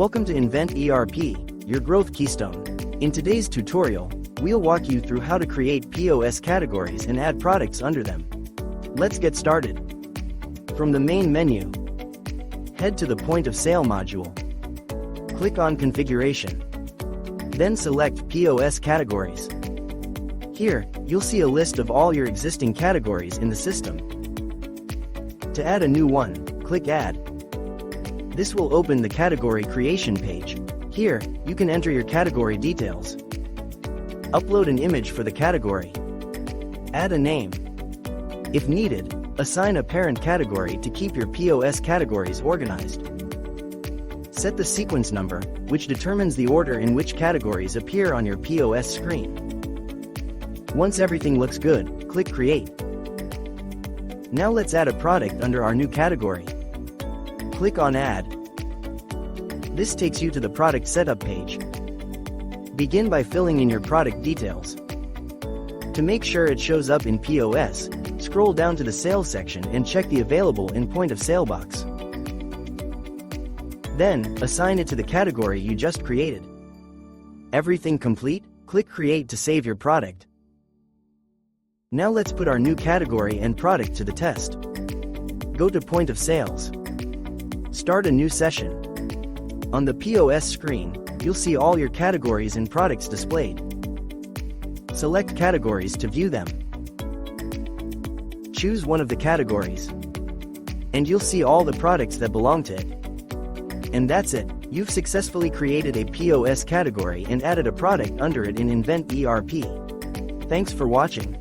Welcome to Invent ERP, your growth keystone. In today's tutorial, we'll walk you through how to create POS categories and add products under them. Let's get started. From the main menu, head to the Point of Sale module. Click on Configuration. Then select POS Categories. Here, you'll see a list of all your existing categories in the system. To add a new one, click Add. This will open the category creation page. Here, you can enter your category details. Upload an image for the category. Add a name. If needed, assign a parent category to keep your POS categories organized. Set the sequence number, which determines the order in which categories appear on your POS screen. Once everything looks good, click Create. Now let's add a product under our new category. Click on Add. This takes you to the product setup page. Begin by filling in your product details. To make sure it shows up in POS, scroll down to the Sales section and check the Available in Point of Sale box. Then, assign it to the category you just created. Everything complete? Click Create to save your product. Now let's put our new category and product to the test. Go to Point of Sales. Start a new session. On the POS screen, you'll see all your categories and products displayed. Select categories to view them. Choose one of the categories, and you'll see all the products that belong to it. And that's it, you've successfully created a POS category and added a product under it in Invent ERP. Thanks for watching.